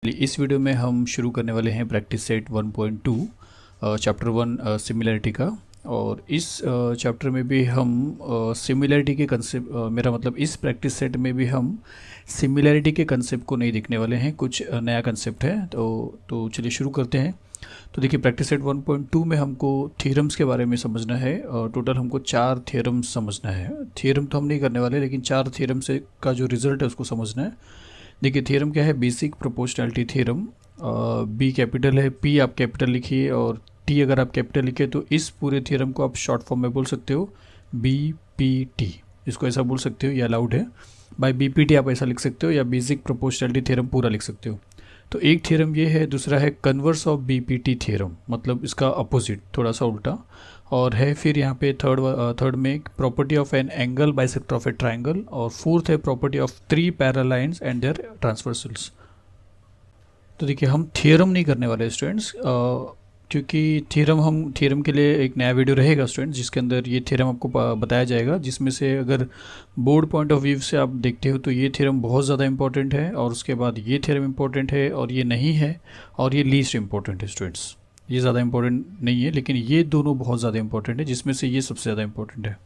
इस वीडियो में हम शुरू करने वाले हैं प्रैक्टिस सेट 1.2 चैप्टर 1 सिमिलैरिटी का। और इस चैप्टर में भी हम सिमिलैरिटी के कंसेप्ट मेरा मतलब इस प्रैक्टिस सेट में भी हम सिमिलैरिटी के कंसेप्ट को नहीं देखने वाले हैं, कुछ नया कंसेप्ट है। तो चलिए शुरू करते हैं। तो देखिए प्रैक्टिस सेट 1.2 में हमको थ्योरम्स के बारे में समझना है और टोटल हमको 4 थ्योरम्स समझना है। थ्योरम तो हम नहीं करने वाले, लेकिन 4 थ्योरम से का जो रिजल्ट है उसको समझना है। देखिए थ्योरम क्या है, basic proportionality theorem. B capital है, पी आप कैपिटल लिखिए और टी अगर आप कैपिटल लिखे तो इस पूरे थ्योरम को आप शॉर्ट फॉर्म में बोल सकते हो BPT, इसको ऐसा बोल सकते हो, ये अलाउड है। बाय BPT आप ऐसा लिख सकते हो या बेसिक प्रोपोर्शनैलिटी थ्योरम पूरा लिख सकते हो। तो एक थ्योरम ये है, दूसरा है कन्वर्स ऑफ BPT थ्योरम, मतलब इसका अपोजिट, थोड़ा सा उल्टा। और है फिर यहाँ पे थर्ड में property of an angle bisector of a triangle, और फोर्थ है property of 3 parallel lines and their transversals. तो देखिए हम थ्योरम नहीं करने वाले स्टूडेंट्स, क्योंकि थ्योरम के लिए एक नया वीडियो रहेगा स्टूडेंट्स, जिसके अंदर ये थ्योरम आपको बताया जाएगा, जिसमें से अगर बोर्ड पॉइंट ऑफ व्यू से आप देखते हो तो ये थ्योरम बहुत ज़्यादा इंपॉर्टेंट है, और उसके बाद ये थ्योरम इंपॉर्टेंट है, और ये नहीं है, और ये लीस्ट इंपॉर्टेंट है स्टूडेंट्स। ये ज़्यादा इंपॉर्टेंट नहीं है, लेकिन ये दोनों बहुत ज़्यादा इंपॉर्टेंट है, जिसमें से ये सबसे ज़्यादा इंपॉर्टेंट है।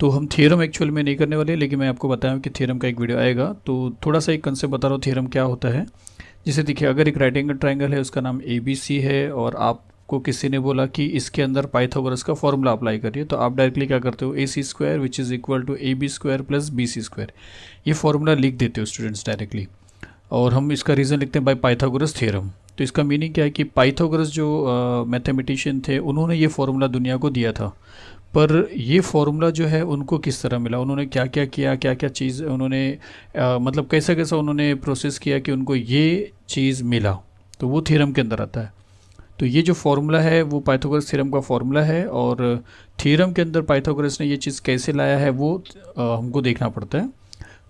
तो हम थ्योरम एक्चुअल में नहीं करने वाले, लेकिन मैं आपको बताया कि थ्योरम का एक वीडियो आएगा। तो थोड़ा सा एक कंसेप्ट बता रहा हूँ थ्योरम क्या होता है। जैसे देखिए अगर एक राइट एंगल ट्राइंगल है, उसका नाम ABC है, और आपको किसी ने बोला कि इसके अंदर पाइथागोरस का फॉर्मूला अप्लाई करिए, तो आप डायरेक्टली क्या करते हो, AC² which is equal to AB² plus BC², ये फॉर्मूला लिख देते हो स्टूडेंट्स डायरेक्टली। और हम इसका रीज़न लिखते हैं बाय पाइथागोरस थ्योरम। तो इसका मीनिंग क्या है कि पाइथागोरस जो मैथमेटिशियन थे, उन्होंने ये फॉर्मूला दुनिया को दिया था। पर ये फॉर्मूला जो है उनको किस तरह मिला, उन्होंने क्या क्या किया, क्या क्या चीज़ उन्होंने मतलब कैसा कैसा उन्होंने प्रोसेस किया कि उनको ये चीज़ मिला, तो वो थ्योरम के अंदर आता है। तो ये जो फॉर्मूला है वो पाइथागोरस थ्योरम का फॉर्मूला है, और थ्योरम के अंदर पाइथागोरस ने ये चीज़ कैसे लाया है वो हमको देखना पड़ता है।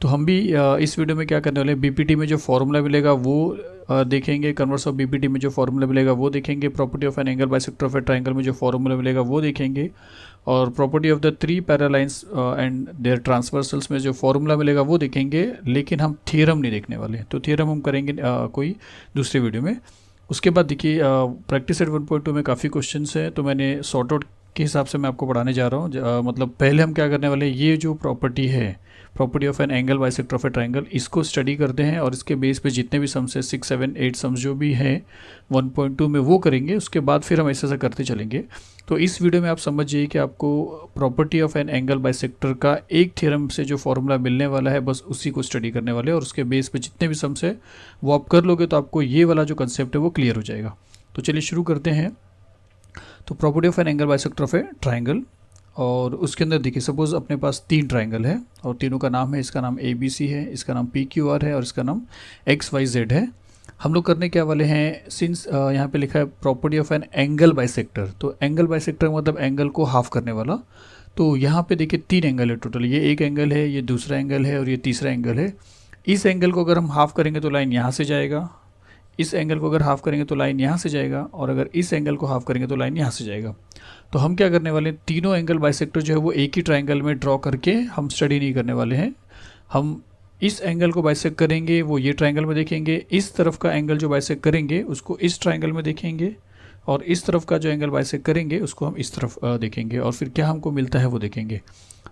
तो हम भी इस वीडियो में क्या करने वाले हैं, BPT में जो फॉर्मूला मिलेगा वो देखेंगे, कन्वर्स ऑफ BPT में जो फॉर्मूला मिलेगा वो देखेंगे, property of an angle bisector of a triangle में जो फॉर्मूला मिलेगा वो देखेंगे, और property of the 3 parallel lines and their transversals में जो फॉर्मूला मिलेगा वो देखेंगे। लेकिन हम थ्योरम नहीं देखने वाले, तो थ्योरम हम करेंगे कोई दूसरे वीडियो में। उसके बाद देखिए प्रैक्टिस सेट 1.2 में काफ़ी क्वेश्चंस हैं, तो मैंने सॉर्ट आउट के हिसाब से मैं आपको पढ़ाने जा रहा हूँ। मतलब पहले हम क्या करने वाले हैं, ये जो प्रॉपर्टी है, property of an angle bisector of a triangle, इसको स्टडी करते हैं, और इसके बेस पे जितने भी सम्स है 6, 7, 8 सम्स जो भी हैं 1.2 में वो करेंगे। उसके बाद फिर हम ऐसा ऐसा करते चलेंगे। तो इस वीडियो में आप समझिए कि आपको property of an angle bisector का एक थ्योरम से जो फॉर्मूला मिलने वाला है, बस उसी को स्टडी करने वाले हैं, और उसके बेस पे जितने भी सम्स है वो आप कर लोगे तो आपको ये वाला जो कंसेप्ट है वो क्लियर हो जाएगा। तो चलिए शुरू करते हैं। तो property of an angle bisector of a triangle, और उसके अंदर देखिए सपोज अपने पास 3 ट्राइंगल है, और तीनों का नाम है, इसका नाम ABC है, इसका नाम PQR है, और इसका नाम XYZ है। हम लोग करने क्या वाले हैं, सिंस यहाँ पे लिखा है property of an angle bisector, तो एंगल बाइसेक्टर मतलब एंगल को हाफ करने वाला। तो यहाँ पे देखिए 3 एंगल है टोटल, ये एक एंगल है, ये दूसरा एंगल है, और ये तीसरा एंगल है। इस एंगल को अगर हम हाफ करेंगे तो लाइन यहाँ से जाएगा, इस एंगल को अगर हाफ करेंगे तो लाइन यहाँ से जाएगा, और अगर इस एंगल को हाफ करेंगे तो लाइन यहाँ से जाएगा। तो हम क्या करने वाले हैं, तीनों एंगल बाइसेक्टर जो है वो एक ही ट्राइंगल में ड्रॉ करके हम स्टडी नहीं करने वाले हैं। हम इस एंगल को बाइसेक्ट करेंगे, वो ये ट्राइंगल में देखेंगे, इस तरफ का एंगल जो बाइसेक्ट करेंगे उसको इस ट्राइंगल में देखेंगे, और इस तरफ का जो एंगल बाइसेक्ट करेंगे उसको हम इस तरफ देखेंगे, और फिर क्या हमको मिलता है वो देखेंगे।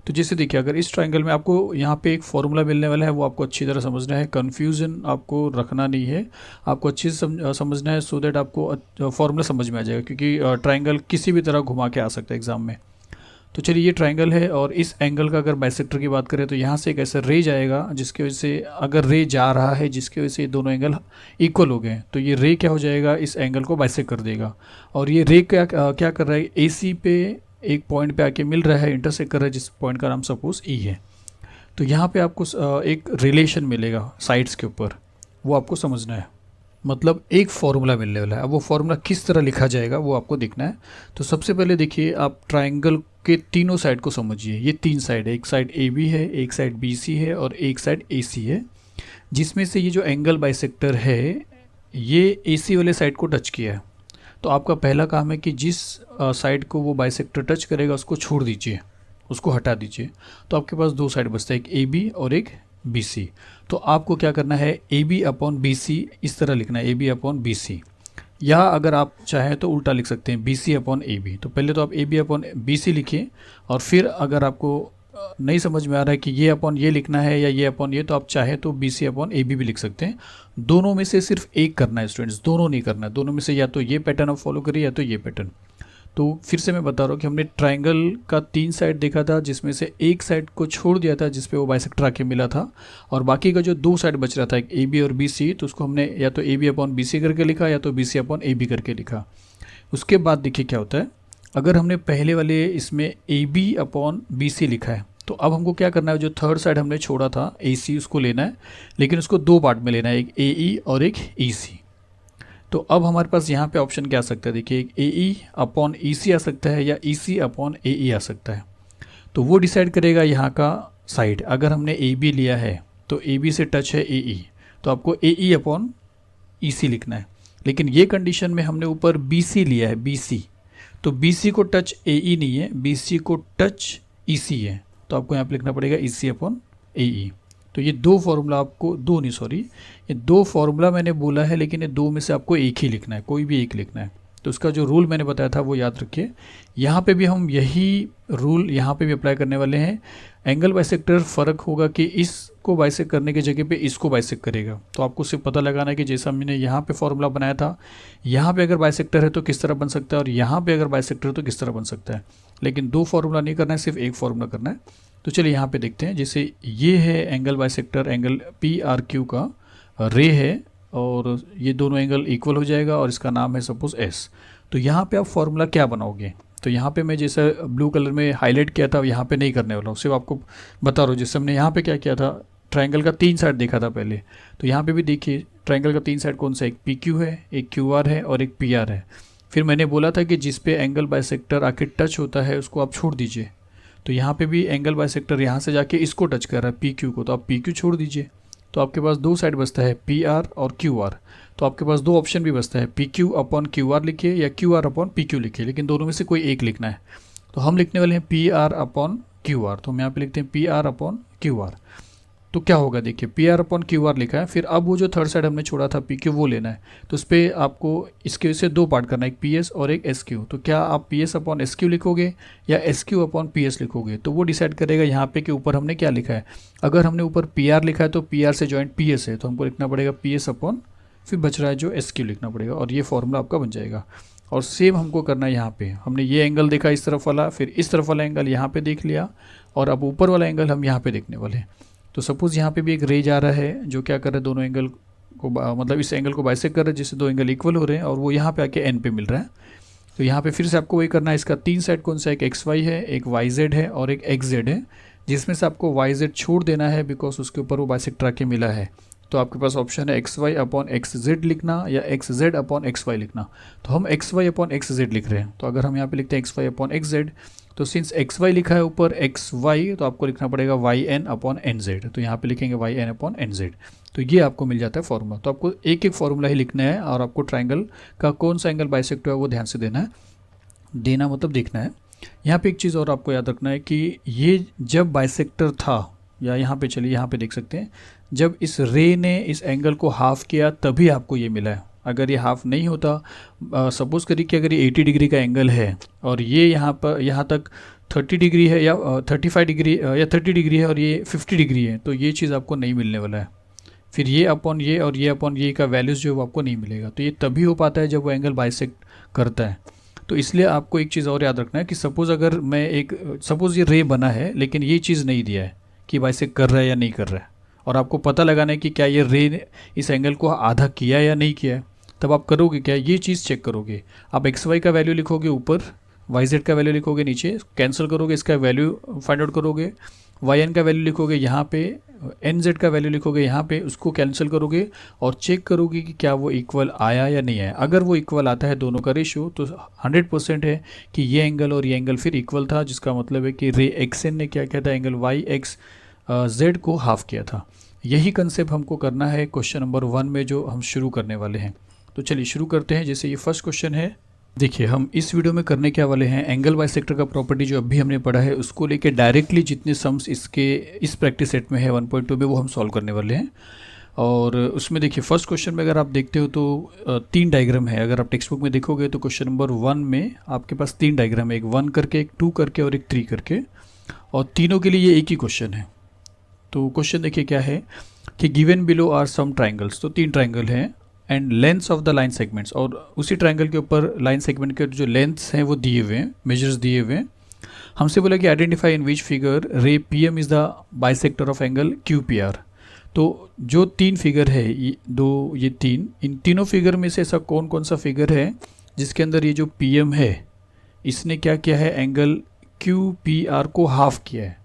तो जैसे देखिए अगर इस ट्राइंगल में आपको यहाँ पे एक फॉर्मूला मिलने वाला है, वो आपको अच्छी तरह समझना है, कन्फ्यूज़न आपको रखना नहीं है, आपको अच्छे से समझना है, सो दैट आपको फॉर्मूला समझ में आ जाएगा, क्योंकि ट्राइंगल किसी भी तरह घुमा के आ सकता है एग्जाम में। तो चलिए ये ट्राइंगल है, और इस एंगल का अगर बाइसेक्टर की बात करें तो यहाँ से एक ऐसा रे जाएगा, जिसकी वजह से अगर रे जा रहा है जिसकी वजह से ये दोनों एंगल इक्वल हो गए, तो ये रे क्या हो जाएगा, इस एंगल को बाइसेक्ट कर देगा। और ये रे क्या कर रहा है, AC पे एक पॉइंट पे आके मिल रहा है, इंटरसेक्ट कर रहा है, जिस पॉइंट का नाम सपोज E है। तो यहाँ पे आपको एक रिलेशन मिलेगा साइड्स के ऊपर, वो आपको समझना है, मतलब एक फॉर्मूला मिलने वाला है। अब वो फॉर्मूला किस तरह लिखा जाएगा वो आपको देखना है। तो सबसे पहले देखिए आप ट्राइंगल के तीनों साइड को समझिए। ये 3 साइड है, एक साइड AB है, एक साइड BC है, और एक साइड AC है, जिसमें से ये जो एंगल बाइसेक्टर है ये AC वाले साइड को टच किया है। तो आपका पहला काम है कि जिस साइड को वो बाइसेक्टर टच करेगा उसको छोड़ दीजिए, उसको हटा दीजिए। तो आपके पास 2 साइड बचता है, एक AB और एक बी सी। तो आपको क्या करना है, A B upon B C इस तरह लिखना है, A B upon B C, या अगर आप चाहें तो उल्टा लिख सकते हैं, B C upon A B. तो पहले तो आप A B upon B C लिखिए, और फिर अगर आपको नहीं समझ में आ रहा है कि ये अपॉन ये लिखना है या ये अपॉन ये, तो आप चाहे तो B C upon A B भी लिख सकते हैं। दोनों में से सिर्फ एक करना है स्टूडेंट्स, दोनों नहीं करना है, दोनों में से या तो ये पैटर्न आप फॉलो करिए या तो ये पैटर्न। तो फिर से मैं बता रहा हूँ कि हमने ट्रायंगल का 3 साइड देखा था, जिसमें से एक साइड को छोड़ दिया था जिस पे वो बाइसेक्टर आके मिला था, और बाकी का जो 2 साइड बच रहा था, एक ए बी और बी सी, तो उसको हमने या तो A B upon B C करके लिखा या तो B C upon A B करके लिखा। उसके बाद देखिए क्या होता है, अगर हमने पहले वाले इसमें A B upon B C लिखा है, तो अब हमको क्या करना है, जो थर्ड साइड हमने छोड़ा था ए सी, उसको लेना है, लेकिन उसको 2 पार्ट में लेना है, एक ए ई और एक ई सी। तो अब हमारे पास यहाँ पे ऑप्शन क्या आ सकता है, देखिए एक ए ई अपॉन ई सी आ सकता है या ई सी अपॉन ए ई आ सकता है। तो वो डिसाइड करेगा यहाँ का साइड। अगर हमने ए बी लिया है तो ए बी से टच है ए ई, तो आपको ए ई अपॉन ई सी लिखना है। लेकिन ये कंडीशन में हमने ऊपर बी सी लिया है, बी सी, तो बी सी को टच ए ई नहीं है, बी सी को टच ई सी है, तो आपको यहाँ पे लिखना पड़ेगा ई सी अपॉन ए ई। तो ये 2 फॉर्मूला आपको, 2 नहीं सॉरी, ये 2 फॉर्मूला मैंने बोला है, लेकिन ये 2 में से आपको एक ही लिखना है, कोई भी एक लिखना है। तो उसका जो रूल मैंने बताया था वो याद रखिए। यहाँ पे भी हम यही रूल यहाँ पे भी अप्लाई करने वाले हैं। एंगल बाइसेक्टर फ़र्क होगा कि इसको बाइसेक्ट करने की जगह पे इसको बाइसेक्ट करेगा। तो आपको सिर्फ पता लगाना है कि जैसा हमने यहाँ पे फॉर्मूला बनाया था, यहाँ पे अगर बाइसेक्टर है तो किस तरह बन सकता है, और यहाँ पे अगर बाइसेक्टर है तो किस तरह बन सकता है। लेकिन 2 फॉर्मूला नहीं करना है, सिर्फ एक फॉर्मूला करना है। तो चलिए यहाँ पे देखते हैं। जैसे ये है angle bisector, angle P R Q का रे है, और ये दोनों एंगल इक्वल हो जाएगा, और इसका नाम है सपोज एस। तो यहाँ पे आप फॉर्मूला क्या बनाओगे, तो यहाँ पे मैं जैसा ब्लू कलर में हाईलाइट किया था यहाँ पे नहीं करने वाला हूँ, सिर्फ आपको बता रहा हूँ। जैसे हमने यहाँ पे क्या किया था, ट्रायंगल का 3 साइड देखा था पहले, तो यहाँ पे भी देखिए ट्रायंगल का 3 साइड कौन सा, एक पी क्यू है, एक क्यू आर है और एक पी आर है। फिर मैंने बोला था कि जिस पे एंगल बाइसेक्टर आके टच होता है उसको आप छोड़ दीजिए। तो यहाँ पे भी एंगल बाइसेक्टर यहाँ से जाके इसको टच कर रहा है, पी क्यू को, तो आप पी क्यू छोड़ दीजिए। तो आपके पास 2 साइड बचता है, पी आर और क्यू आर। तो आपके पास 2 ऑप्शन भी बचता है, P Q upon Q R लिखिए या Q R upon P Q लिखिए, लेकिन दोनों में से कोई एक लिखना है। तो हम लिखने वाले हैं P R upon Q R. तो हम यहाँ पे लिखते हैं P R upon Q R. तो क्या होगा, देखिए P R upon Q R लिखा है, फिर अब वो जो थर्ड साइड हमने छोड़ा था पी क्यू, वो लेना है। तो उस पर आपको इसके से 2 पार्ट करना है, एक पी एस और एक एस क्यू। तो क्या आप P S upon S Q लिखोगे या S Q upon P S लिखोगे, तो वो डिसाइड करेगा यहाँ पे कि ऊपर हमने क्या लिखा है। अगर हमने ऊपर पी आर लिखा है तो पी आर से जॉइंट पी एस है, तो हमको लिखना पड़ेगा पी एस अपॉन, फिर बच रहा है जो एस क्यू लिखना पड़ेगा, और ये फॉर्मूला आपका बन जाएगा। और सेम हमको करना है यहाँ पे, हमने ये एंगल देखा इस तरफ वाला, फिर इस तरफ वाला एंगल यहाँ पे देख लिया, और अब ऊपर वाला एंगल हम यहाँ पे देखने वाले हैं। तो सपोज़ यहाँ पे भी एक रे जा रहा है जो क्या कर रहा है, दोनों एंगल को मतलब इस एंगल को बाइसेक्ट कर रहा है, जिससे 2 एंगल इक्वल हो रहे हैं, और वो यहाँ पे आके एन पे मिल रहा है। तो यहाँ पे फिर से आपको वही करना है। इसका 3 साइड कौन सा, एक एक्स वाई है, एक वाई जेड है और एक एक्स जेड है, जिसमें से आपको वाई जेड छोड़ देना है बिकॉज उसके ऊपर वो बाइसेक्टर आके मिला है। तो आपके पास ऑप्शन है X Y upon X Z लिखना या X Z upon X Y लिखना। तो हम X Y upon X Z लिख रहे हैं। तो अगर हम यहाँ पे लिखते हैं X Y upon X Z, तो सिंस एक्स वाई लिखा है ऊपर एक्स वाई, तो आपको लिखना पड़ेगा Y N upon N Z. तो यहाँ पे लिखेंगे Y N upon N Z. तो ये आपको मिल जाता है फॉर्मूला। तो आपको एक एक फॉर्मूला ही लिखना है, और आपको ट्राइंगल का कौन सा एंगल बाइसेक्ट हुआ है वो ध्यान से देना है, देना मतलब देखना है। यहाँ पे एक चीज़ और आपको याद रखना है कि ये जब बाइसेक्टर था, या यहाँ पे चलिए यहाँ पे देख सकते हैं, जब इस रे ने इस एंगल को हाफ किया तभी आपको ये मिला है। अगर ये हाफ नहीं होता, सपोज़ करिए कि अगर ये 80 डिग्री का एंगल है और ये यहाँ पर यहाँ तक 30 डिग्री है या 35 डिग्री या 30 डिग्री है और ये 50 डिग्री है, तो ये चीज़ आपको नहीं मिलने वाला है। फिर ये अपॉन ये और ये अपॉन ये का वैल्यूज़ जो है वो आपको नहीं मिलेगा। तो ये तभी हो पाता है जब वो एंगल बाइसेक्ट करता है। तो इसलिए आपको एक चीज़ और याद रखना है कि सपोज़ अगर सपोज़ ये रे बना है लेकिन ये चीज़ नहीं दिया है कि बाइसेक्ट कर रहा है या नहीं कर रहा है, और आपको पता लगाना है कि क्या ये रे इस एंगल को आधा किया या नहीं किया है, तब आप करोगे क्या, ये चीज़ चेक करोगे। आप एक्स वाई का वैल्यू लिखोगे ऊपर, वाई जेड का वैल्यू लिखोगे नीचे, कैंसिल करोगे, इसका वैल्यू फाइंड आउट करोगे, वाई एन का वैल्यू लिखोगे यहाँ पे, एन जेड का वैल्यू लिखोगे यहाँ पे, उसको कैंसिल करोगे और चेक करोगे कि क्या वो इक्वल आया या नहीं आया। अगर वो इक्वल आता है दोनों का रेशियो, तो 100% है कि ये एंगल और ये एंगल फिर इक्वल था, जिसका मतलब है कि रे एक्स एन ने क्या किया था, एंगल वाई एक्स जेड को हाफ किया था। यही कंसेप्ट हमको करना है क्वेश्चन नंबर 1 में जो हम शुरू करने वाले हैं। तो चलिए शुरू करते हैं। जैसे ये फर्स्ट क्वेश्चन है, देखिए हम इस वीडियो में करने क्या वाले हैं, एंगल बाइसेक्टर का प्रॉपर्टी जो अभी हमने पढ़ा है उसको लेके डायरेक्टली जितने सम्स इसके इस प्रैक्टिस सेट में है 1.2 में वो हम सॉल्व करने वाले हैं। और उसमें देखिए फर्स्ट क्वेश्चन में अगर आप देखते हो तो 3 डायग्राम है। अगर आप टेक्स्ट बुक में देखोगे तो क्वेश्चन नंबर 1 में आपके पास 3 डायग्राम है, एक 1 करके, एक 2 करके और एक 3 करके, और तीनों के लिए ये एक ही क्वेश्चन है। तो क्वेश्चन देखिए क्या है कि given below are some triangles, तो 3 ट्राइंगल हैं and lengths of the line segments, और उसी ट्राइंगल के ऊपर लाइन सेगमेंट के जो लेंथ्स हैं वो दिए हुए हैं, मेजर्स दिए हुए हैं। हमसे बोला कि identify in which figure ray P M is the bisector of angle Q P R. तो जो 3 फिगर है, ये 3, इन तीनों फिगर में से ऐसा कौन कौन सा फिगर है जिसके अंदर ये जो पी एम है इसने क्या किया है, एंगल क्यू पी आर को हाफ किया है।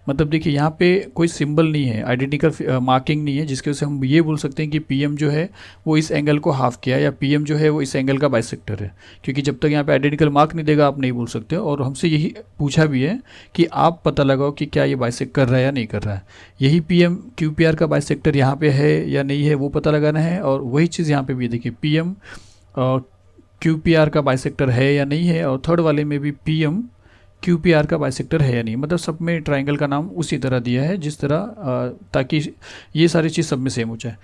मतलब देखिए यहाँ पे कोई सिंबल नहीं है, आइडेंटिकल मार्किंग नहीं है जिसके वजह से हम ये बोल सकते हैं कि पीएम जो है वो इस एंगल को हाफ किया है, या पीएम जो है वो इस एंगल का बाइसेक्टर है। क्योंकि जब तक यहाँ पे आइडेंटिकल मार्क नहीं देगा आप नहीं बोल सकते। और हमसे यही पूछा भी है कि आप पता लगाओ कि क्या ये बाइसेक्ट कर रहा है या नहीं कर रहा है। यही पीएम क्यू पी आर का बाइसेक्टर यहाँ पे है या नहीं है वो पता लगाना है। और वही चीज़ यहाँ पे भी देखिए, पीएम क्यू पी आर का बाइसेक्टर है या नहीं है, और थर्ड वाले में भी पीएम क्यू पी आर का बाइसेक्टर है या नहीं। मतलब सब में ट्राइंगल का नाम उसी तरह दिया है जिस तरह, ताकि ये सारी चीज़ सब में सेम हो जाए।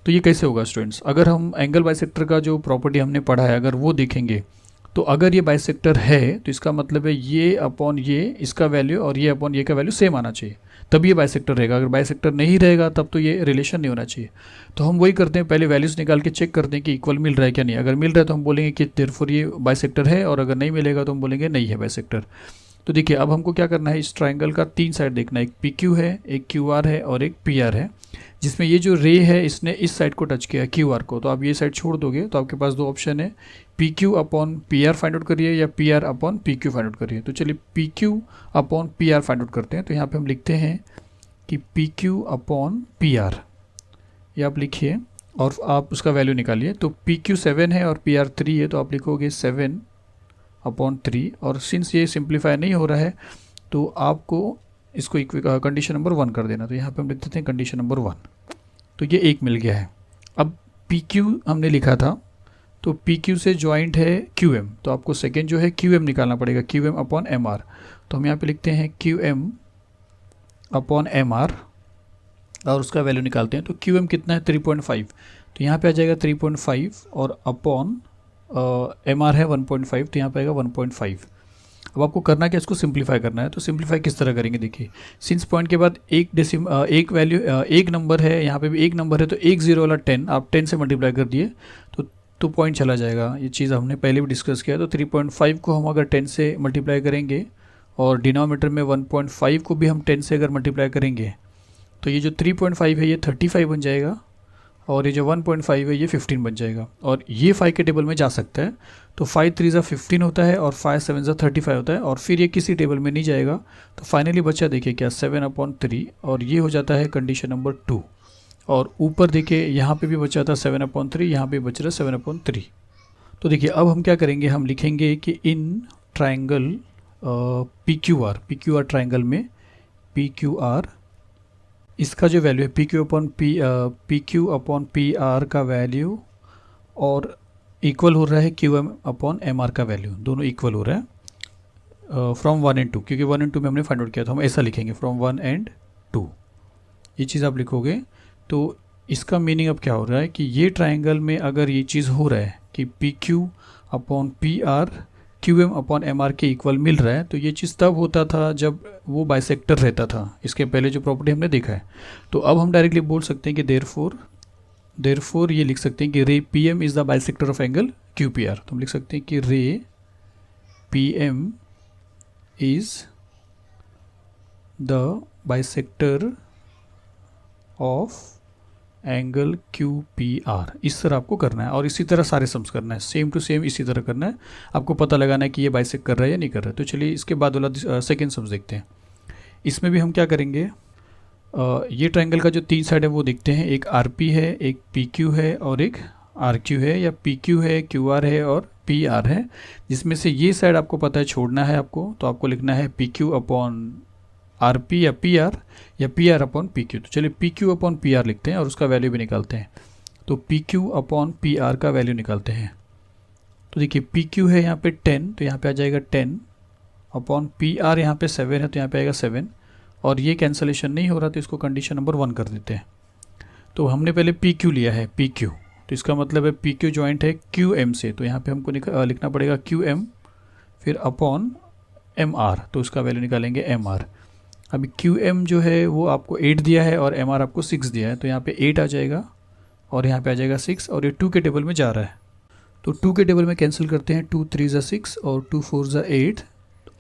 तो ये कैसे होगा स्टूडेंट्स, अगर हम एंगल बाइसेक्टर का जो प्रॉपर्टी हमने पढ़ा है अगर वो देखेंगे तो अगर ये बाइसेक्टर है तो इसका मतलब है ये अपॉन ये इसका वैल्यू और ये अपॉन ये का वैल्यू सेम आना चाहिए, तब ये बाइसेक्टर रहेगा। अगर बाइसेक्टर नहीं रहेगा तब तो ये रिलेशन नहीं होना चाहिए। तो हम वही करते हैं, पहले वैल्यूज़ निकाल के चेक करते हैं कि इक्वल मिल रहा है क्या नहीं। अगर मिल रहा है तो हम बोलेंगे कि देयरफॉर ये बाइसेक्टर है, और अगर नहीं मिलेगा तो हम बोलेंगे नहीं है बाइसेक्टर। तो देखिए अब हमको क्या करना है, इस ट्राइंगल का 3 साइड देखना है, एक पी क्यू है, एक क्यू आर है और एक पी आर है, जिसमें ये जो रे है इसने इस साइड को टच किया क्यू आर को। तो आप ये साइड छोड़ दोगे तो आपके पास 2 ऑप्शन है, P Q upon P are find out करिए या P R upon P Q find out करिए। तो चलिए P Q upon P are find out करते हैं। तो यहाँ पे हम लिखते हैं कि P Q upon P are, ये आप लिखिए और आप उसका वैल्यू निकालिए। तो पी क्यू 7 है और पी आर 3 है, तो आप लिखोगे 7 अपॉन 3। और सिंस ये सिंप्लीफाई नहीं हो रहा है तो आपको इसको कंडीशन नंबर 1 कर देना। तो यहाँ पे हम लिख देते हैं कंडीशन नंबर 1। तो ये 1 मिल गया है। अब पी क्यू हमने लिखा था, तो पी क्यू से जॉइंट है क्यू एम, तो आपको सेकेंड जो है क्यू एम निकालना पड़ेगा, Q M upon M R. तो हम यहाँ पे लिखते हैं Q M upon M R और उसका वैल्यू निकालते हैं। तो क्यू एम कितना है 3.5, तो यहाँ पे आ जाएगा 3.5 और अपॉन एम आर है 1.5, तो यहाँ पे आएगा 1.5। अब आपको करना क्या, इसको सिंप्लीफाई करना है। तो सिंप्लीफाई किस तरह करेंगे, देखिए सिंस पॉइंट के बाद एक वैल्यू एक नंबर है, यहाँ पे भी एक नंबर है, तो एक जीरो वाला 10 आप 10 से मल्टीप्लाई कर दिए तो पॉइंट चला जाएगा। ये चीज़ हमने पहले भी डिस्कस किया। तो 3.5 को हम अगर 10 से मल्टीप्लाई करेंगे और डिनोमिनेटर में 1.5 को भी हम 10 से अगर मल्टीप्लाई करेंगे तो ये जो 3.5 है ये 35 बन जाएगा, और ये जो 1.5 है ये 15 बन जाएगा। और ये 5 के टेबल में जा सकता है, तो 5 3 ज़ा 15 होता है और 5 7 ज़ा 35 होता है, और फिर ये किसी टेबल में नहीं जाएगा। तो फाइनली बचा देखिए क्या 7/3, और ये हो जाता है कंडीशन नंबर 2। और ऊपर देखिए यहाँ पे भी बचा था 7/3, यहाँ पे बच रहा है 7/3। तो देखिए अब हम क्या करेंगे, हम लिखेंगे कि in triangle P Q R triangle में पी क्यू आर इसका जो वैल्यू है P Q upon P R का वैल्यू और इक्वल हो रहा है Q M upon M R का वैल्यू, दोनों इक्वल हो रहा है फ्रॉम 1 and 2, क्योंकि 1 and 2 में हमने फाइंड आउट किया था। हम ऐसा लिखेंगे फ्रॉम 1 and 2, ये चीज़ आप लिखोगे। तो इसका मीनिंग अब क्या हो रहा है कि ये ट्राइंगल में अगर ये चीज़ हो रहा है कि P Q upon P R Q M upon M R के इक्वल मिल रहा है, तो ये चीज़ तब होता था जब वो बाइसेक्टर रहता था। इसके पहले जो प्रॉपर्टी हमने देखा है। तो अब हम डायरेक्टली बोल सकते हैं कि देयरफॉर ये लिख सकते हैं कि ray P M is the bisector of angle Q P R. तो हम लिख सकते हैं कि ray P M is the bisector of angle Q P R. इस तरह आपको करना है और इसी तरह सारे सम्स करना है, सेम टू सेम इसी तरह करना है। आपको पता लगाना है कि ये बाइसेक्ट कर रहा है या नहीं कर रहा है। तो चलिए इसके बाद वाला सेकेंड सम्स देखते हैं। इसमें भी हम क्या करेंगे, ये ट्राइंगल का जो 3 साइड है वो देखते हैं। एक आर पी है, एक पी क्यू है और एक आर क्यू है, या पी क्यू है, क्यू आर है और पी आर है, जिसमें से ये साइड आपको पता है छोड़ना है आपको। तो आपको लिखना है P Q upon R P या P R upon P Q. तो चलिए P Q upon P R लिखते हैं और उसका वैल्यू भी निकालते हैं। तो P Q upon P R का वैल्यू निकालते हैं। तो देखिए पी क्यू है यहाँ पे 10, तो यहाँ पे आ जाएगा 10 अपॉन पी आर, यहाँ पे 7 है तो यहाँ पे आएगा 7, और ये कैंसलेशन नहीं हो रहा तो इसको कंडीशन नंबर 1 कर देते हैं। तो हमने पहले पी क्यू लिया है, पी क्यू, तो इसका मतलब है पी क्यू जॉइंट है क्यू एम से, तो यहाँ पे हमको लिखना पड़ेगा क्यू एम फिर अपॉन एम आर, तो उसका वैल्यू निकालेंगे एम आर। अभी क्यू एम जो है वो आपको 8 दिया है और एम आर आपको 6 दिया है, तो यहाँ पे 8 आ जाएगा और यहाँ पे आ जाएगा 6, और ये 2 के टेबल में जा रहा है तो 2 के टेबल में कैंसिल करते हैं, 2 3 ज़ा 6 और 2 4 ज़ा 8,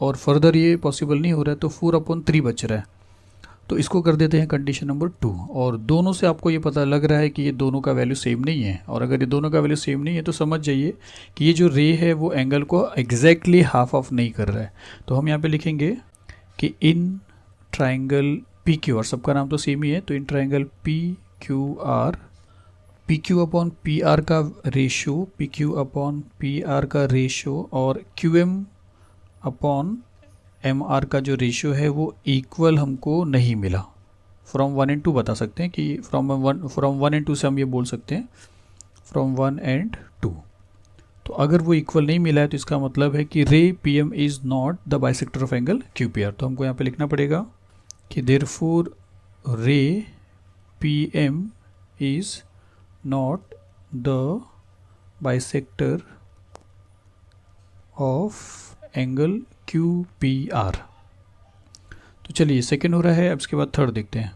और फर्दर ये पॉसिबल नहीं हो रहा है तो 4 अपॉन 3 बच रहा है, तो इसको कर देते हैं कंडीशन नंबर 2। और दोनों से आपको ये पता लग रहा है कि ये दोनों का वैल्यू सेम नहीं है, और अगर ये दोनों का वैल्यू सेम नहीं है तो समझ जाइए कि ये जो रे है वो एंगल को एग्जैक्टली हाफ ऑफ नहीं कर रहा है। तो हम यहाँ पे लिखेंगे कि इन ट्राइंगल पी क्यू, और सबका नाम तो सेम ही है, तो in triangle P Q R, P Q upon P R का ratio, P Q upon P R का रेशो और Q M upon M R का जो रेशियो है वो इक्वल हमको नहीं मिला। फ्रॉम 1 and 2 बता सकते हैं कि फ्रॉम वन एंड 2 से हम ये बोल सकते हैं फ्रॉम 1 and 2। तो अगर वो इक्वल नहीं मिला है तो इसका मतलब है कि ray P M is not the bisector of angle Q P R. तो हमको यहाँ पे लिखना पड़ेगा कि therefore ray P M is not the bisector of angle Q P R. तो चलिए सेकेंड हो रहा है, अब इसके बाद थर्ड देखते हैं।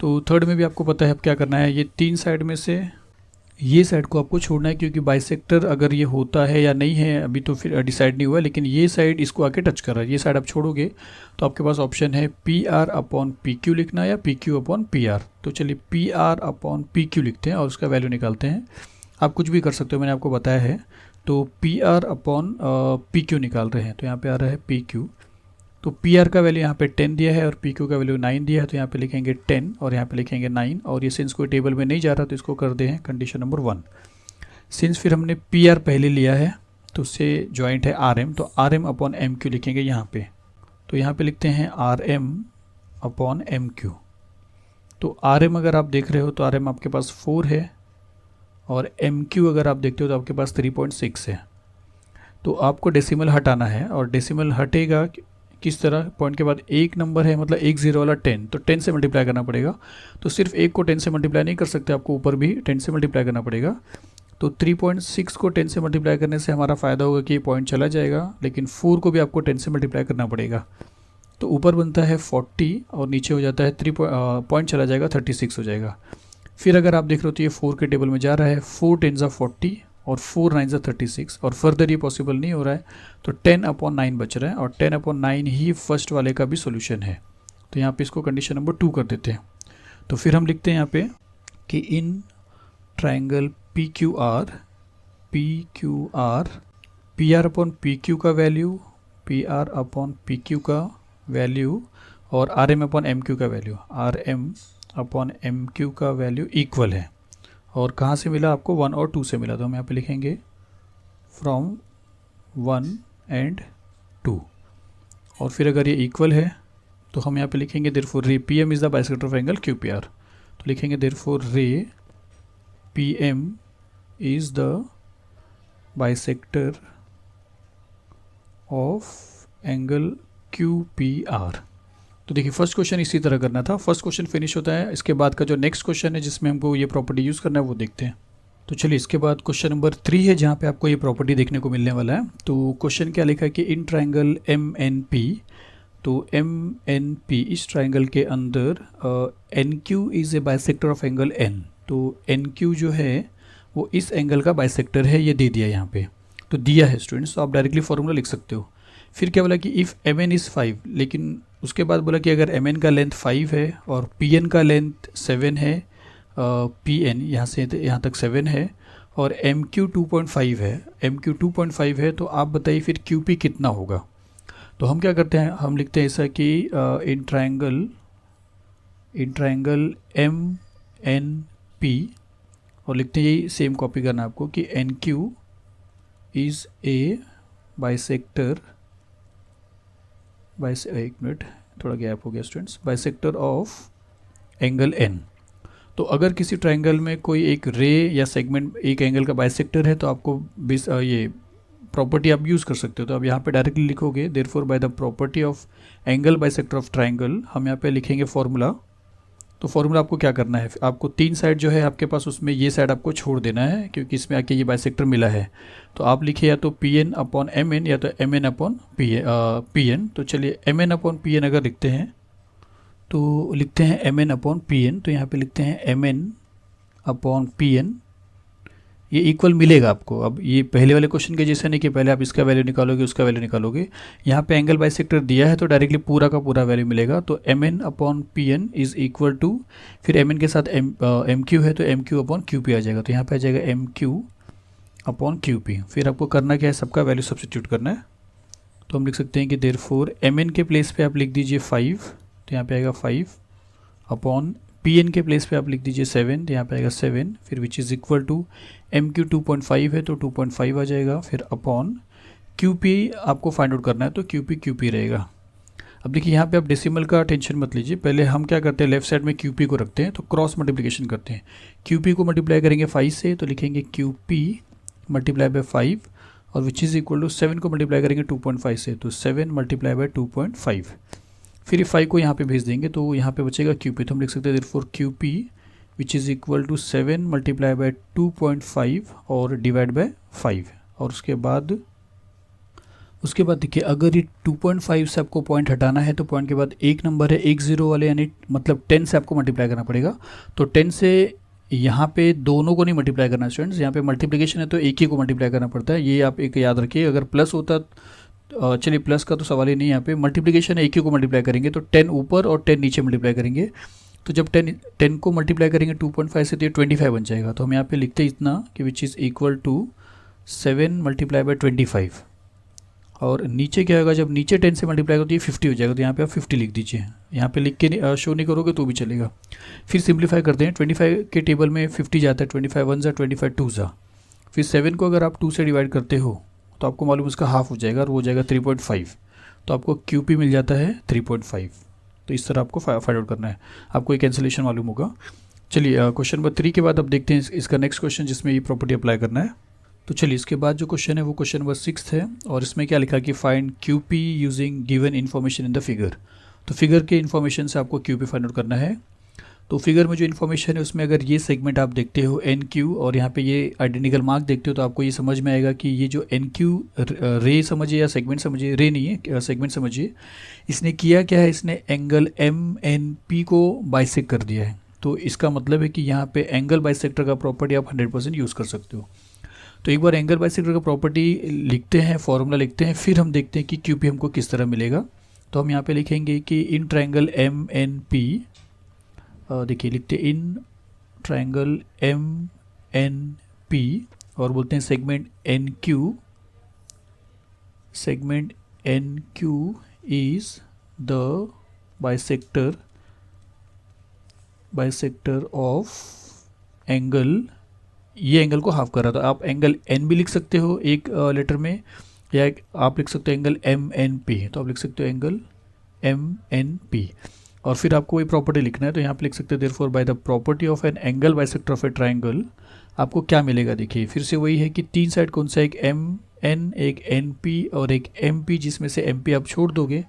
तो थर्ड में भी आपको पता है अब क्या करना है, ये 3 साइड में से ये साइड को आपको छोड़ना है, क्योंकि बाइसेक्टर अगर ये होता है या नहीं है अभी तो फिर डिसाइड नहीं हुआ है, लेकिन ये साइड इसको आके टच कर रहा है, ये साइड आप छोड़ोगे तो आपके पास ऑप्शन है P R upon P Q लिखना या P Q upon P R. तो चलिए P R upon P Q लिखते हैं और उसका वैल्यू निकालते हैं। आप कुछ भी कर सकते हो, मैंने आपको बताया है। तो P R upon P Q निकाल रहे हैं, तो यहाँ पे आ रहा है पी क्यू, तो पी आर का वैल्यू यहाँ पे 10 दिया है और पी क्यू का वैल्यू 9 दिया है, तो यहाँ पे लिखेंगे 10 और यहाँ पे लिखेंगे 9, और ये सिंस कोई टेबल में नहीं जा रहा तो इसको कर दे हैं कंडीशन नंबर 1। सिंस फिर हमने पी आर पहले लिया है तो उससे जॉइंट है आर एम, तो R M upon M Q लिखेंगे यहाँ पे, तो यहाँ पे लिखते हैं R M upon M Q. तो आर एम अगर आप देख रहे हो तो आर एम आपके पास 4 है और एम क्यू अगर आप देखते हो तो आपके पास 3.6 है। तो आपको डेसिमल हटाना है, और डेसिमल हटेगा किस तरह, पॉइंट के बाद एक नंबर है मतलब 1 0 वाला 10, तो 10 से मल्टीप्लाई करना पड़ेगा। तो सिर्फ एक को 10 से मल्टीप्लाई नहीं कर सकते, आपको ऊपर भी 10 से मल्टीप्लाई करना पड़ेगा। तो 3.6 को 10 से मल्टीप्लाई करने से हमारा फ़ायदा होगा कि ये पॉइंट चला जाएगा, लेकिन 4 को भी आपको 10 से मल्टीप्लाई करना पड़ेगा। तो ऊपर बनता है 40 और नीचे हो जाता है पॉइंट चला जाएगा 36 हो जाएगा। फिर अगर आप देख रहे हो तो ये 4 के टेबल में जा रहा है, 4 10 40 और 4 9 36, और फर्दर ये पॉसिबल नहीं हो रहा है, तो 10 अपॉन 9 बच रहा है, और 10 अपॉन 9 ही फर्स्ट वाले का भी सोल्यूशन है। तो यहाँ पे इसको कंडीशन नंबर 2 कर देते हैं। तो फिर हम लिखते हैं यहाँ पे कि in triangle P Q R, P R upon P Q का value, P R upon P Q का वैल्यू और R M upon M Q का value, R M upon M Q का वैल्यू इक्वल है। और कहाँ से मिला आपको, 1 और 2 से मिला, तो हम यहाँ पे लिखेंगे फ्रॉम 1 and 2। और फिर अगर ये इक्वल है तो हम यहाँ पे लिखेंगे therefore ray P M is the bisector of angle Q P R. तो लिखेंगे therefore ray P M is the bisector of angle Q P R. तो देखिए फर्स्ट क्वेश्चन इसी तरह करना था, फर्स्ट क्वेश्चन फिनिश होता है, इसके बाद का जो नेक्स्ट क्वेश्चन है जिसमें हमको ये प्रॉपर्टी यूज़ करना है वो देखते हैं। तो चलिए इसके बाद क्वेश्चन नंबर 3 है जहाँ पे आपको ये प्रॉपर्टी देखने को मिलने वाला है। तो क्वेश्चन क्या लिखा है कि in triangle M N P, तो एम एन पी इस ट्राइंगल के अंदर N Q is a bisector of angle N. तो एन क्यू जो है वो इस एंगल का बाइसेक्टर है, ये दे दिया यहाँ पे, तो दिया है स्टूडेंट्स, तो आप डायरेक्टली फॉर्मूला लिख सकते हो। फिर क्या बोला कि इफ़ एम एन इज़ 5, लेकिन उसके बाद बोला कि अगर एम एन का लेंथ 5 है और पी एन का लेंथ 7 है, पी एन यहाँ से यहाँ तक 7 है और एम क्यू 2.5 है, एम क्यू 2.5 है, तो आप बताइए फिर क्यू पी कितना होगा। तो हम क्या करते हैं, हम लिखते हैं ऐसा कि in triangle M N P, और लिखते हैं यही सेम कॉपी करना आपको कि N Q is a bisector, एक मिनट थोड़ा गैप हो गया students, bisector of angle N. तो अगर किसी ट्रायंगल में कोई एक रे या सेगमेंट एक एंगल का बाइसेक्टर है तो आपको ये प्रॉपर्टी आप यूज़ कर सकते हो। तो आप यहाँ पे डायरेक्टली लिखोगे therefore by the property of angle bisector of triangle, हम यहाँ पे लिखेंगे फॉर्मूला। तो फॉर्मूला आपको क्या करना है, आपको 3 साइड जो है आपके पास, उसमें ये साइड आपको छोड़ देना है क्योंकि इसमें आके ये बाइसेक्टर मिला है। तो आप लिखिए या तो P N upon M N या तो M N upon P N. तो चलिए M N upon P N अगर लिखते हैं तो लिखते हैं M N upon P N. तो यहाँ पे लिखते हैं M N upon P N, ये इक्वल मिलेगा आपको। अब ये पहले वाले क्वेश्चन के जैसा नहीं कि पहले आप इसका वैल्यू निकालोगे उसका वैल्यू निकालोगे, यहाँ पे एंगल बाइसेक्टर दिया है तो डायरेक्टली पूरा का पूरा वैल्यू मिलेगा। तो M N upon P N is equal to, फिर एम एन के साथ एम क्यू है तो M Q upon Q P आ जाएगा। तो यहाँ पे आ जाएगा M Q upon Q P. फिर आपको करना क्या है, सबका वैल्यू सब्स्टिट्यूट करना है। तो हम लिख सकते हैं कि देयरफॉर एम एन के प्लेस पे आप लिख दीजिए 5, तो यहाँ पे आएगा 5 अपॉन पी एन के प्लेस पे आप लिख दीजिए 7, तो यहाँ पे आएगा 7, फिर which is equal to M Q 2.5 है तो 2.5 आ जाएगा, फिर अपॉन क्यू पी आपको फाइंड आउट करना है तो क्यू पी रहेगा। अब देखिए यहाँ पे आप डेसिमल का टेंशन मत लीजिए, पहले हम क्या करते हैं लेफ्ट साइड में क्यू पी को रखते हैं तो क्रॉस मल्टीप्लिकेशन करते हैं। क्यू पी को मल्टीप्लाई करेंगे 5 से तो लिखेंगे क्यू पी मल्टीप्लाई बाय 5 और विच इज़ इक्वल टू 7 को मल्टीप्लाई करेंगे 2.5 से तो 7 मल्टीप्लाई बाय 2.5। फिर 5 को यहाँ पे भेज देंगे तो यहाँ पे बचेगा क्यू पी। तो हम लिख सकते हैं therefore Q P which is equal to 7 multiply by 2.5 और डिवाइड बाय 5। और उसके बाद देखिए अगर ये 2.5 से आपको पॉइंट हटाना है तो पॉइंट के बाद एक नंबर है, एक जीरो वाले, यानी मतलब 10 से आपको मल्टीप्लाई करना पड़ेगा। तो 10 से यहाँ पे दोनों को नहीं मल्टीप्लाई करना स्टूडेंट्स, यहाँ पे मल्टीप्लिकेशन है तो एक ही को मल्टीप्लाई करना पड़ता है, ये आप एक याद रखिए। अगर प्लस होता, चलिए प्लस का तो सवाल ही नहीं, यहाँ पे मल्टीप्लिकेशन है, एक ही को मल्टीप्लाई करेंगे तो 10 ऊपर और 10 नीचे मल्टीप्लाई करेंगे। तो जब 10 को मल्टीप्लाई करेंगे 2.5 से तो ये 25 बन जाएगा। तो हम यहाँ पे लिखते हैं इतना कि which is equal to 7 multiply by 25। और नीचे क्या होगा, जब नीचे 10 से मल्टीप्लाई करो तो ये 50 हो जाएगा। तो यहाँ पे आप 50 लिख दीजिए, यहाँ पे लिख के शो नहीं करोगे तो भी चलेगा। फिर सिंप्लीफाई करते हैं, 25 के टेबल में 50 जाता है, 25 1 जा 25 2 जा। फिर 7 को अगर आप 2 से डिवाइड करते हो तो आपको मालूम उसका हाफ हो जाएगा और वो हो जाएगा 3.5। तो आपको क्यू पी मिल जाता है 3.5। तो इस तरह आपको फाइंड आउट करना है, आपको एक कैंसिलेशन मालूम होगा। चलिए क्वेश्चन नंबर 3 के बाद अब देखते हैं इसका नेक्स्ट क्वेश्चन जिसमें ये प्रॉपर्टी अप्लाई करना है। तो चलिए इसके बाद जो क्वेश्चन है वो क्वेश्चन नंबर 6 है और इसमें क्या लिखा कि find Q P using given information in the figure. तो फिगर के इन्फॉर्मेशन से आपको क्यू पी फाइंड आउट करना है। तो फिगर में जो इन्फॉर्मेशन है उसमें अगर ये सेगमेंट आप देखते हो एन क्यू और यहाँ पे ये आइडेंटिकल मार्क देखते हो तो आपको ये समझ में आएगा कि ये जो एन क्यू रे समझिए या सेगमेंट समझिए, रे नहीं है सेगमेंट समझिए, इसने किया क्या है, इसने एंगल एम एन पी को बाइसेक्ट कर दिया है। तो इसका मतलब है कि यहाँ पे एंगल बाइसेक्टर का प्रॉपर्टी आप 100% यूज़ कर सकते हो। तो एक बार एंगल बाइसेक्टर का प्रॉपर्टी लिखते हैं, फॉर्मूला लिखते हैं, फिर हम देखते हैं कि क्यू पी हमको किस तरह मिलेगा। तो हम यहाँ पे लिखेंगे कि in triangle M N P, देखिए लिखते हैं in triangle M N P और बोलते हैं segment N Q is the bisector of angle, ये एंगल को हाफ कर रहा था। आप एंगल एन भी लिख सकते हो एक लेटर में, या आप लिख सकते हो एंगल एम एन पी। तो आप लिख सकते हो एंगल एम एन पी और फिर आपको वही प्रॉपर्टी लिखना है। तो यहाँ पे लिख सकते हैं therefore by the property of an angle bisector of A triangle आपको क्या मिलेगा। देखिए फिर से वही है कि 3 साइड कौन सा, एक एम एन, एक एन पी और एक एम पी, जिसमें से एम पी आप छोड़ दोगे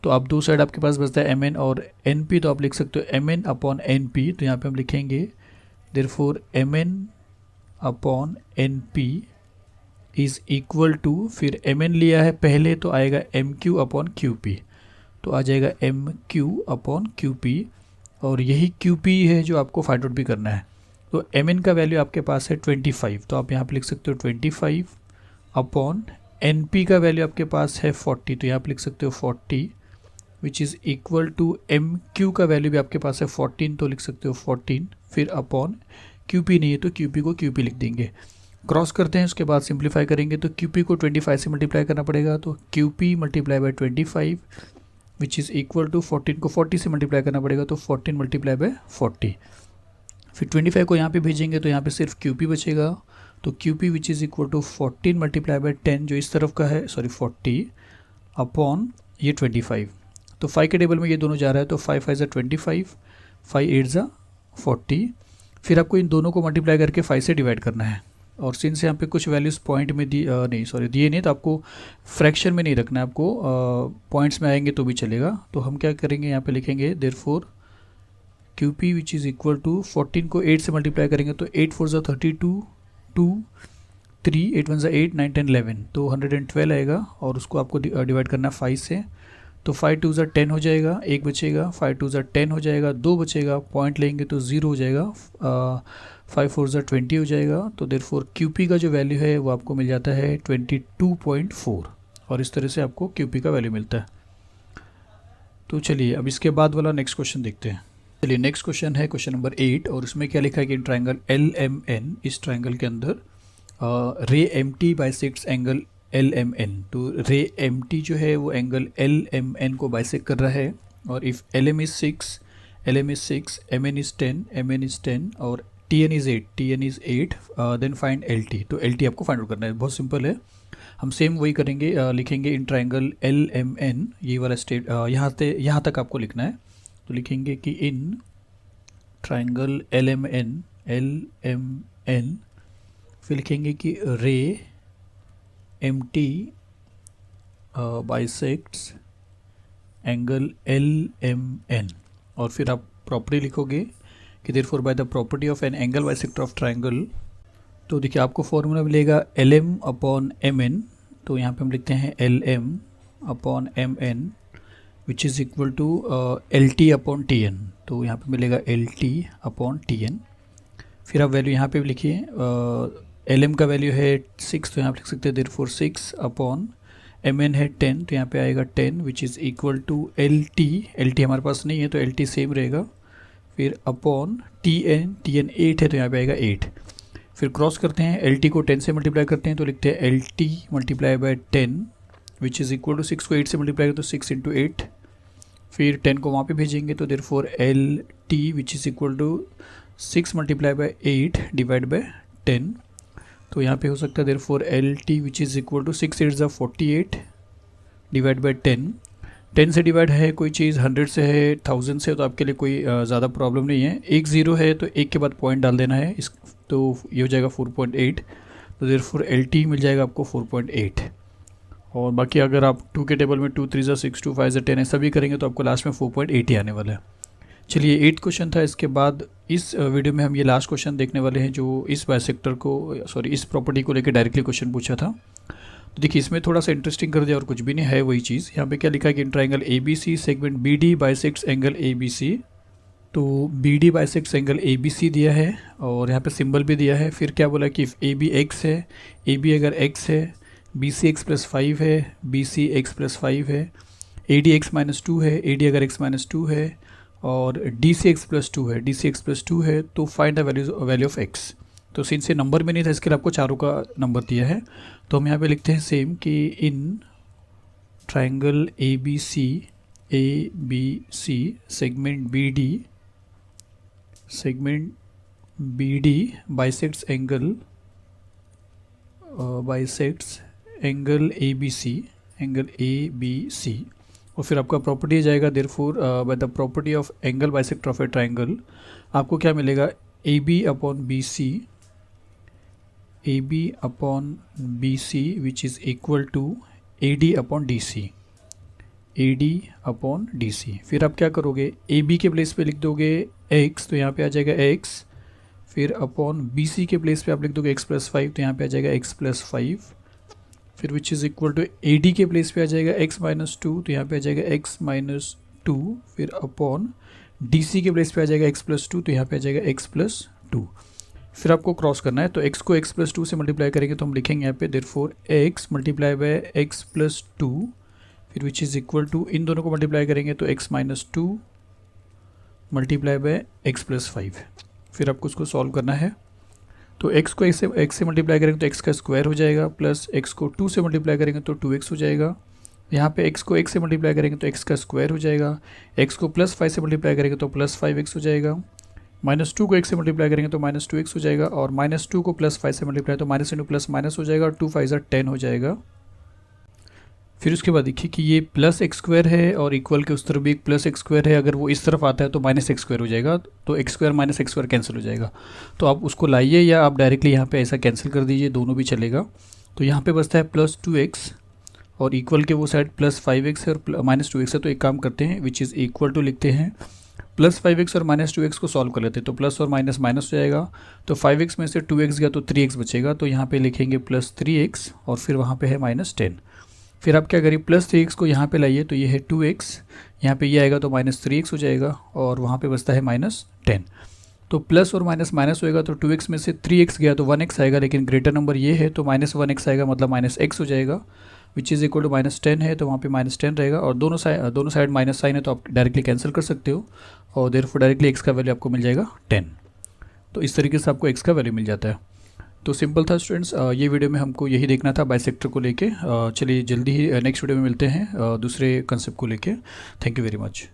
तो आप 2 साइड आपके पास बचता है एम एन और एन पी। तो आप लिख सकते हो M N upon N P. तो यहाँ पे हम लिखेंगे therefore M N upon N P is equal to, फिर एम एन लिया है पहले तो आएगा M Q upon Q P. तो आ जाएगा M Q upon Q P और यही क्यू पी है जो आपको फाइंड आउट भी करना है। तो एम एन का वैल्यू आपके पास है 25। तो आप यहाँ पे लिख सकते हो 25 अपॉन एन पी का वैल्यू आपके पास है 40। तो यहाँ पे लिख सकते हो 40 which is equal to M Q का वैल्यू भी आपके पास है 14। तो लिख सकते हो 14 फिर अपॉन क्यू पी नहीं है तो क्यू पी को क्यू पी लिख देंगे। क्रॉस करते हैं, उसके बाद सिंप्लीफाई करेंगे तो क्यू पी को 25 से मल्टीप्लाई करना पड़ेगा। तो Q P multiply by 25 which is equal to 14 को 40 से मल्टीप्लाई करना पड़ेगा। तो 14 मल्टीप्लाई बाय 40, फिर 25 को यहाँ पे भेजेंगे तो यहाँ पे सिर्फ क्यू पी बचेगा। तो Q P which is equal to 14 multiply by 10 जो इस तरफ का है, सॉरी 40 अपॉन ये 25। तो 5 के टेबल में ये दोनों जा रहा है तो 5 5 ज़ा 25, 5 8 ज़ा 40। फिर आपको इन दोनों को मल्टीप्लाई करके 5 से डिवाइड करना है। और सिंस यहाँ पे कुछ वैल्यूज़ पॉइंट में दिए नहीं, तो आपको फ्रैक्शन में नहीं रखना है, आपको पॉइंट्स में आएंगे तो भी चलेगा। तो हम क्या करेंगे, यहाँ पे लिखेंगे therefore QP which is equal to 14 को 8 से मल्टीप्लाई करेंगे तो 8 4 ज़ा 32, 2 3 8 1 ज़ा 8 9 10 11, तो 112 आएगा। और उसको आपको डिवाइड करना है 5 से, तो 5 2 ज़ा 10 हो जाएगा, एक बचेगा, 5 2 ज़ा 10 हो जाएगा, 2 बचेगा, पॉइंट लेंगे तो 0 हो जाएगा, 5 4 ज़ा 20 हो जाएगा। तो देयरफॉर QP का जो वैल्यू है वो आपको मिल जाता है 22.4, और इस तरह से आपको QP का वैल्यू मिलता है। तो चलिए अब इसके बाद वाला नेक्स्ट क्वेश्चन देखते हैं। चलिए नेक्स्ट क्वेश्चन है क्वेश्चन नंबर 8, और इसमें क्या लिखा है कि ट्राइंगल LMN, इस ट्राइंगल के अंदर रे MT बाइसेक्ट्स एंगल LMN। तो रे MT जो है वो एंगल LMN को बाइसेक्ट कर रहा है। और if LM is 6, MN is 10 और TN is 8, then find LT। तो LT आपको फाइंड आउट करना है, बहुत सिंपल है। हम सेम वही करेंगे, लिखेंगे इन ट्राइंगल LMN, ये वाला स्टेट यहाँ तक आपको लिखना है। तो लिखेंगे कि इन ट्राइंगल LMN, फिर लिखेंगे कि रे MT बाइसेक्ट्स एंगल LMN, और फिर आप प्रॉपर्टी लिखोगे कि therefore by the property of an angle bisector of triangle. तो देखिए आपको फॉर्मूला मिलेगा LM/MN, तो यहाँ पे हम लिखते हैं LM/MN which is equal to LT/TN। तो यहाँ पे मिलेगा LT/TN। फिर आप वैल्यू यहाँ पे भी लिखिए, LM का वैल्यू है 6, तो यहाँ पे लिख सकते हैं देयरफॉर 6/MN है 10, तो यहाँ पे आएगा 10 which is equal to LT हमारे पास नहीं है तो LT सेम रहेगा, फिर अपॉन TN 8 है तो यहाँ पे आएगा 8। फिर क्रॉस करते हैं, LT को 10 से मल्टीप्लाई करते हैं तो लिखते हैं LT multiply by 10 which is equal to 6 को 8 से मल्टीप्लाई करें तो 6 × 8, फिर 10 को वहाँ पे भेजेंगे तो therefore LT which is equal to 6 multiply by 8 divide by 10। तो यहाँ पे हो सकता है therefore LT which is equal to 6 8 ज़ा 48 डिवाइड बाय 10 से डिवाइड है कोई चीज़ 100 से है 1000 से, तो आपके लिए कोई ज़्यादा प्रॉब्लम नहीं है। एक ज़ीरो है तो एक के बाद पॉइंट डाल देना है, इस तो ये हो जाएगा 4.8, तो देयरफॉर LT मिल जाएगा आपको 4.8। और बाकी अगर आप 2 के टेबल में 2 3 ज़ा 6 2 5 ज़ा 10 ऐसा भी करेंगे तो आपको लास्ट में 4.8 ही आने वाला है। चलिए 8 क्वेश्चन था। इसके बाद इस वीडियो में हम ये लास्ट क्वेश्चन देखने वाले हैं जो इस बाइसेक्टर को इस प्रॉपर्टी को लेकर डायरेक्टली क्वेश्चन पूछा था। तो देखिए इसमें थोड़ा सा इंटरेस्टिंग कर दिया और कुछ भी नहीं है वही चीज़। यहाँ पे क्या लिखा है कि triangle ABC segment BD bisects angle ABC। तो BD बाइसेक्ट्स एंगल ABC दिया है और यहाँ पे सिंबल भी दिया है। फिर क्या बोला कि AB x है, AB अगर x है, BC x + 5 है, BC x + 5 है, AD x - 2 है, AD अगर x - 2 है, और DC x + 2 है, DC x + 2 है, तो find the value of x। तो सिंस ये नंबर में नहीं था इसके लिए आपको चारों का नंबर दिया है। तो हम यहाँ पे लिखते हैं सेम कि in triangle ABC segment BD bisects angle ABC, और फिर आपका प्रॉपर्टी जाएगा therefore by the property of angle bisector of a triangle आपको क्या मिलेगा AB/BC which is equal to AD/DC। फिर आप क्या करोगे, AB के प्लेस पे लिख दोगे x, तो यहाँ पे आ जाएगा x, फिर अपॉन BC के प्लेस पे आप लिख दोगे x + 5, तो यहाँ पे आ जाएगा x + 5, फिर which is equal to AD के प्लेस पे आ जाएगा x - 2, तो यहाँ पे आ जाएगा x - 2, फिर अपॉन DC के प्लेस पे आ जाएगा x + 2, तो यहाँ पे आ जाएगा x + 2। फिर आपको क्रॉस करना है, तो x को x + 2 से मल्टीप्लाई करेंगे तो हम लिखेंगे यहाँ पे therefore x multiply by x + 2, फिर विच इज़ इक्वल टू इन दोनों को मल्टीप्लाई करेंगे तो x - 2 मल्टीप्लाई बाय x + 5। फिर आपको उसको सॉल्व करना है, तो x को x से मल्टीप्लाई करेंगे तो x का स्क्वायर हो जाएगा, प्लस x को 2 से मल्टीप्लाई करेंगे तो 2x हो जाएगा। यहाँ पे x को x से मल्टीप्लाई करेंगे तो x का स्क्वायर हो जाएगा, x को +5 से मल्टीप्लाई करेंगे तो +5x हो जाएगा, -2 को x से मल्टीप्लाई करेंगे तो -2x हो जाएगा, और -2 को +5 से मल्टीप्लाई तो -× + हो जाएगा, और 2 5 = 10 हो जाएगा। फिर उसके बाद देखिए कि ये प्लस एक्स स्क्वायर है और इक्वल के उस तरफ भी एक प्लस एक्स स्क्वायर है, अगर वो इस तरफ आता है तो माइनस एक्स स्क्वायर हो जाएगा, तो x square minus x square cancel हो जाएगा। तो आप उसको लाइए या आप डायरेक्टली यहाँ पे ऐसा कैंसिल कर दीजिए, दोनों भी चलेगा। तो यहाँ पे बचता है प्लस 2x और इक्वल के वो साइड प्लस 5x है और माइनस 2x है। तो एक काम करते हैं, विच इज़ इक्वल टू लिखते हैं, प्लस 5x और माइनस 2x को सॉल्व कर लेते हैं। तो प्लस और माइनस माइनस हो जाएगा, तो 5x में से 2x गया तो 3x बचेगा। तो यहाँ पे लिखेंगे प्लस 3x और फिर वहाँ पे है माइनस 10। फिर आप क्या करिए, प्लस 3x को यहाँ पे लाइए, तो ये है 2x, यहाँ पे ये आएगा तो माइनस 3x हो जाएगा और वहाँ पे बचता है माइनस 10। तो प्लस और माइनस माइनस होएगा, तो 2x में से 3x गया तो 1x आएगा, लेकिन ग्रेटर नंबर ये है तो माइनस 1x आएगा, मतलब माइनस x हो जाएगा, which is equal to minus 10 है तो वहाँ पे माइनस 10 रहेगा। और दोनों साइड माइनस साइन है तो आप डायरेक्टली कैंसिल कर सकते हो और देयरफॉर डायरेक्टली x का वैल्यू आपको मिल जाएगा 10। तो इस तरीके से आपको x का वैल्यू मिल जाता है। तो सिंपल था स्टूडेंट्स, ये वीडियो में हमको यही देखना था बाइसेक्टर को लेके। चलिए जल्दी ही नेक्स्ट वीडियो में मिलते हैं दूसरे कंसेप्ट को लेके। Thank you very much.